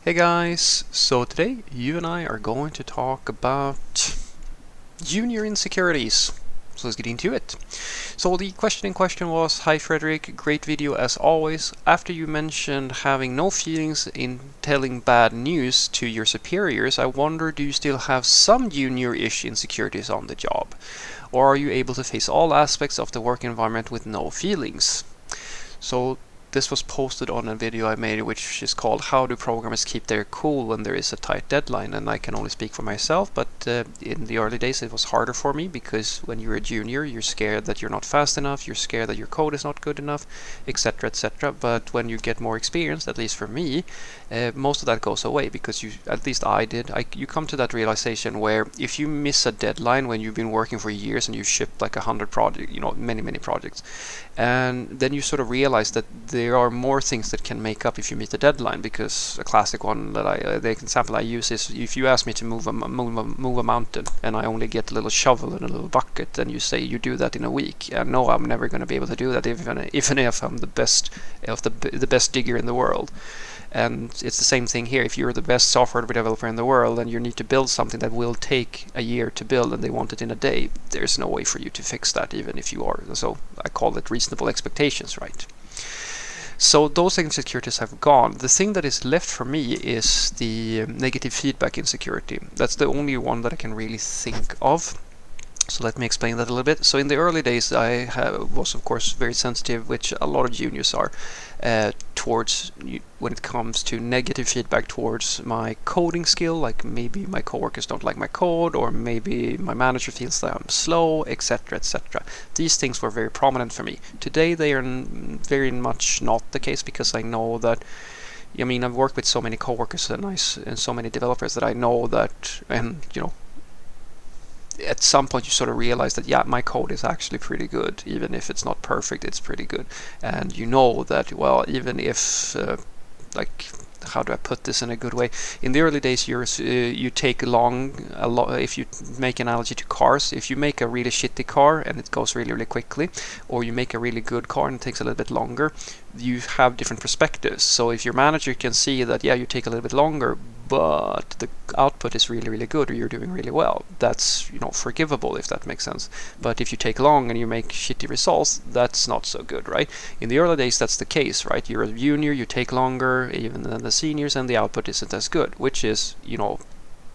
Hey guys, so today you and I are going to talk about junior insecurities. So let's get into it. So the question in question was, hi Frederick, great video as always. After you mentioned having no feelings in telling bad news to your superiors, I wonder, do you still have some junior-ish insecurities on the job? Or are you able to face all aspects of the work environment with no feelings? So this was posted on a video I made, which is called "How do programmers keep their cool when there is a tight deadline?" And I can only speak for myself, but in the early days it was harder for me because when you're a junior, you're scared that you're not fast enough, you're scared that your code is not good enough, etc., etc. But when you get more experience, at least for me, most of that goes away because at least I did. You come to that realization where if you miss a deadline when you've been working for years and you've shipped like 100 projects, many projects, and then you sort of realize that there are more things that can make up if you meet the deadline. Because a classic one that the example I use is, if you ask me to move a mountain and I only get a little shovel and a little bucket, and you say you do that in a week, and no, I'm never going to be able to do that, even if I'm the best digger in the world. And it's the same thing here. If you're the best software developer in the world and you need to build something that will take a year to build and they want it in a day, there's no way for you to fix that, even if you are. So I call it reasonable expectations, right? So those insecurities have gone. The thing that is left for me is the negative feedback insecurity. That's the only one that I can really think of. So let me explain that a little bit. So in the early days, I was of course very sensitive, which a lot of juniors are, towards when it comes to negative feedback towards my coding skill. Like maybe my coworkers don't like my code, or maybe my manager feels that I'm slow, etc., etc. These things were very prominent for me. Today they are very much not the case, because I know that, I've worked with so many coworkers and so many developers that I know that, and at some point you sort of realize that, yeah, my code is actually pretty good. Even if it's not perfect, it's pretty good. And you know that, well, even if like, how do I put this in a good way? In the early days, you take a lot. If you make an analogy to cars, if you make a really shitty car and it goes really quickly, or you make a really good car and it takes a little bit longer, you have different perspectives. So if your manager can see that, yeah, you take a little bit longer, but the output is really good, or you're doing really well, that's forgivable, if that makes sense. But if you take long and you make shitty results, that's not so good, right? In the early days, that's the case, right? You're a junior, you take longer even than the seniors, and the output isn't as good, which is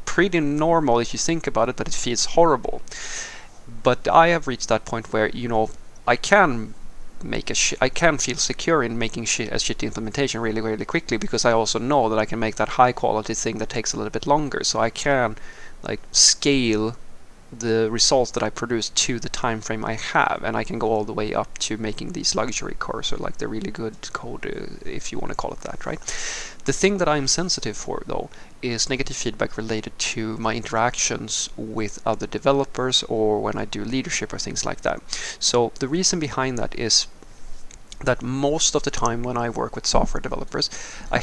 pretty normal if you think about it, but it feels horrible. But I have reached that point where I can I can feel secure in making a shitty implementation really quickly, because I also know that I can make that high quality thing that takes a little bit longer. So I can scale the results that I produce to the time frame I have, and I can go all the way up to making these luxury cars, or like the really good code, if you want to call it that, right? The thing that I'm sensitive for, though, is negative feedback related to my interactions with other developers, or when I do leadership or things like that. So the reason behind that is that most of the time when I work with software developers, I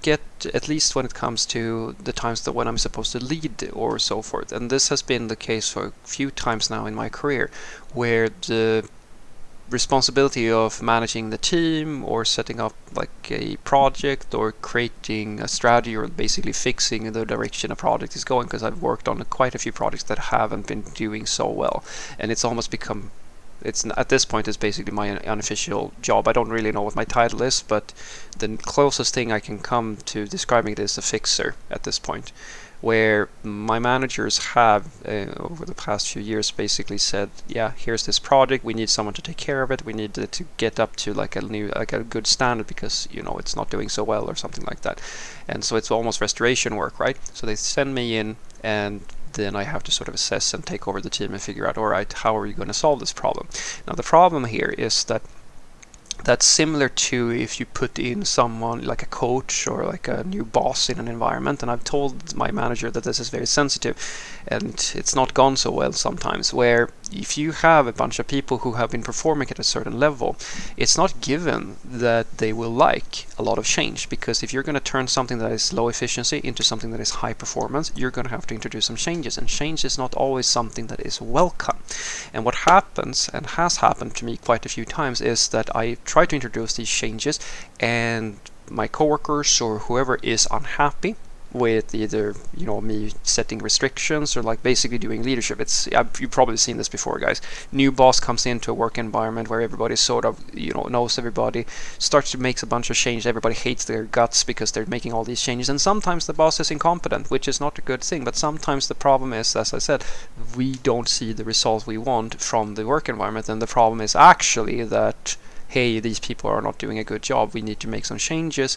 get, at least when it comes to the times that when I'm supposed to lead or so forth, and this has been the case for a few times now in my career, where the responsibility of managing the team, or setting up like a project, or creating a strategy, or basically fixing the direction a project is going, because I've worked on quite a few projects that haven't been doing so well, and it's almost become, at this point, it's basically my unofficial job. I don't really know what my title is, but the closest thing I can come to describing it is a fixer at this point, where my managers have, over the past few years, basically said, yeah, here's this project, we need someone to take care of it, we need it to get up to like a good standard, because it's not doing so well, or something like that. And so it's almost restoration work, right? So they send me in, and then I have to sort of assess and take over the team and figure out, all right, how are you going to solve this problem? Now, the problem here is that that's similar to if you put in someone like a coach or like a new boss in an environment. And I've told my manager that this is very sensitive, and it's not gone so well sometimes, where if you have a bunch of people who have been performing at a certain level, it's not given that they will like a lot of change, because if you're going to turn something that is low efficiency into something that is high performance, you're going to have to introduce some changes, and change is not always something that is welcome. And what happens, and has happened to me quite a few times, is that I try to introduce these changes, and my coworkers or whoever is unhappy with either me setting restrictions or like basically doing leadership. You've probably seen this before, guys. New boss comes into a work environment where everybody sort of knows everybody, starts to make a bunch of changes. Everybody hates their guts because they're making all these changes, and sometimes the boss is incompetent, which is not a good thing. But sometimes the problem is, as I said, we don't see the results we want from the work environment, and the problem is actually that, hey, these people are not doing a good job, we need to make some changes.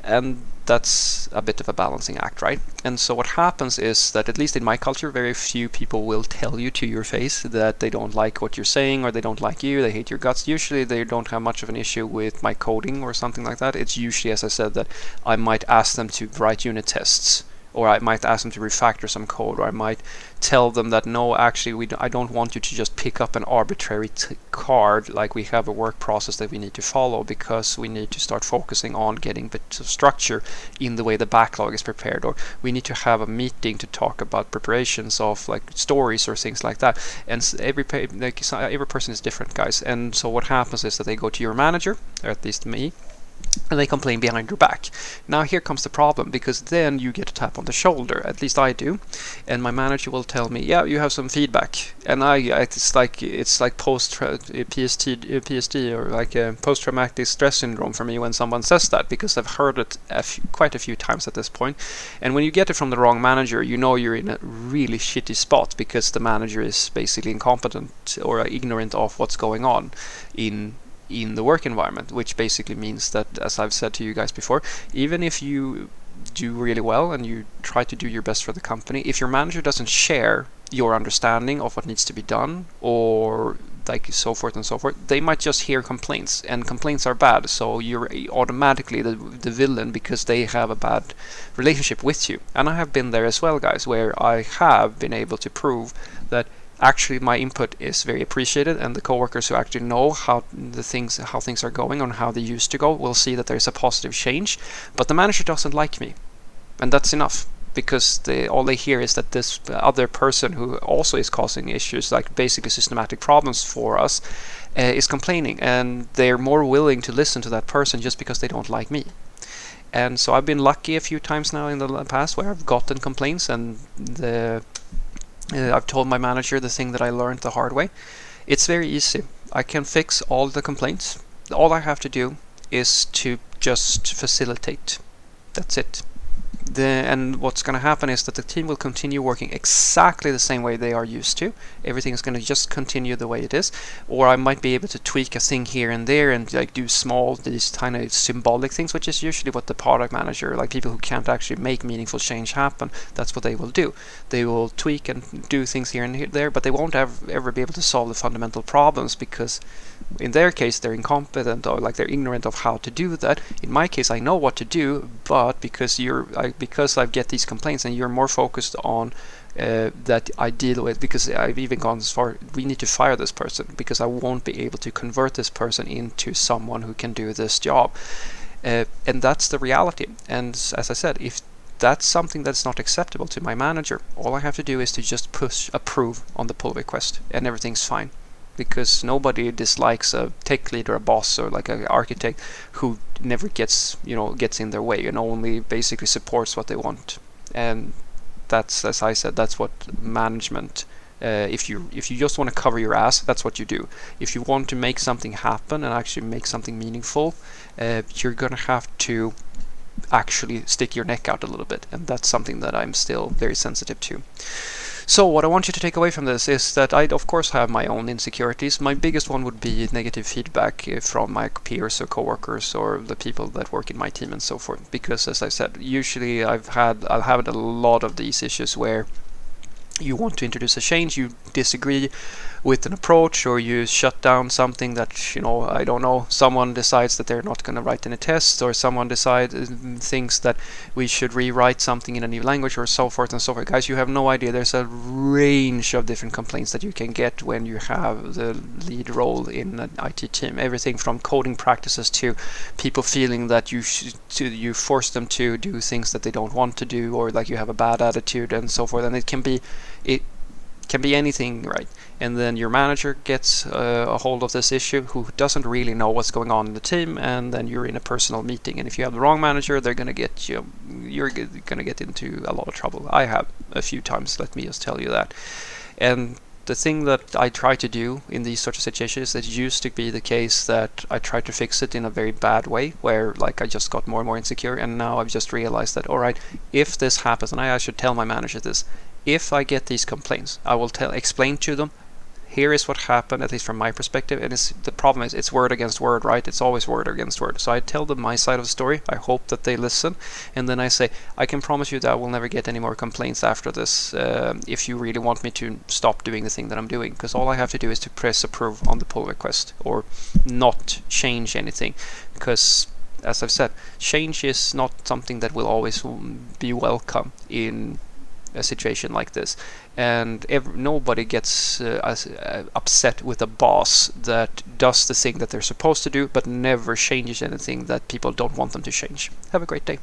And that's a bit of a balancing act, right? And so what happens is that, at least in my culture, very few people will tell you to your face that they don't like what you're saying, or they don't like you, they hate your guts. Usually they don't have much of an issue with my coding or something like that. It's usually, as I said, that I might ask them to write unit tests, or I might ask them to refactor some code, or I might tell them that, no, actually, I don't want you to just pick up an arbitrary card, like we have a work process that we need to follow, because we need to start focusing on getting bits of structure in the way the backlog is prepared, or we need to have a meeting to talk about preparations of like stories or things like that. And every person is different, guys. And so what happens is that they go to your manager, or at least me, and they complain behind your back. Now here comes the problem, because then you get a tap on the shoulder, at least I do, and my manager will tell me, yeah, you have some feedback. And it's like PSD or like a post-traumatic stress syndrome for me when someone says that, because I've heard it quite a few times at this point. And when you get it from the wrong manager, you're in a really shitty spot, because the manager is basically incompetent or ignorant of what's going on in the work environment, which basically means that, as I've said to you guys before, even if you do really well and you try to do your best for the company, if your manager doesn't share your understanding of what needs to be done, or like so forth and so forth, they might just hear complaints, and complaints are bad, so you're automatically the villain because they have a bad relationship with you. And I have been there as well, guys, where I have been able to prove that actually my input is very appreciated, and the coworkers who actually know how things are going and how they used to go will see that there's a positive change. But the manager doesn't like me, and that's enough, because all they hear is that this other person who also is causing issues, like basically systematic problems for us, is complaining, and they're more willing to listen to that person just because they don't like me. And so I've been lucky a few times now in the past where I've gotten complaints, and I've told my manager the thing that I learned the hard way. It's very easy. I can fix all the complaints. All I have to do is to just facilitate. That's it. And what's going to happen is that the team will continue working exactly the same way they are used to. Everything is going to just continue the way it is. Or I might be able to tweak a thing here and there and like do these tiny symbolic things, which is usually what the product manager, like people who can't actually make meaningful change happen, that's what they will do. They will tweak and do things here and there, but they won't ever be able to solve the fundamental problems, because in their case they're incompetent, or like they're ignorant of how to do that. In my case, I know what to do, but because I get these complaints and you're more focused on that I deal with, because I've even gone as far, we need to fire this person because I won't be able to convert this person into someone who can do this job. And that's the reality. And as I said, if that's something that's not acceptable to my manager, all I have to do is to just push approve on the pull request and everything's fine. Because nobody dislikes a tech lead or a boss or like an architect who never gets in their way and only basically supports what they want. And that's, as I said, that's what management. If you just want to cover your ass, that's what you do. If you want to make something happen and actually make something meaningful, you're gonna have to actually stick your neck out a little bit, and that's something that I'm still very sensitive to. So what I want you to take away from this is that I, of course, have my own insecurities. My biggest one would be negative feedback from my peers or coworkers or the people that work in my team and so forth. Because, as I said, usually I've had a lot of these issues where you want to introduce a change, you disagree with an approach, or you shut down something that, I don't know, someone decides that they're not going to write any tests, or someone thinks that we should rewrite something in a new language, or so forth and so forth. Guys, you have no idea. There's a range of different complaints that you can get when you have the lead role in an IT team. Everything from coding practices to people feeling that you force them to do things that they don't want to do, or like you have a bad attitude and so forth. And it can be Can be anything, right? And then your manager gets a hold of this issue, who doesn't really know what's going on in the team, and then you're in a personal meeting. And if you have the wrong manager, they're gonna get you. You're gonna get into a lot of trouble. I have a few times. Let me just tell you that. And the thing that I try to do in these sort of situations, that used to be the case that I tried to fix it in a very bad way, where like I just got more and more insecure, and now I've just realized that, all right, if this happens, and I should tell my manager this, if I get these complaints, I will explain to them, here is what happened, at least from my perspective. And the problem is, it's word against word, right? It's always word against word. So I tell them my side of the story. I hope that they listen. And then I say, I can promise you that I will never get any more complaints after this, if you really want me to stop doing the thing that I'm doing. Because all I have to do is to press approve on the pull request, or not change anything. Because, as I've said, change is not something that will always be welcome in a situation like this. And nobody gets upset with a boss that does the thing that they're supposed to do, but never changes anything that people don't want them to change. Have a great day.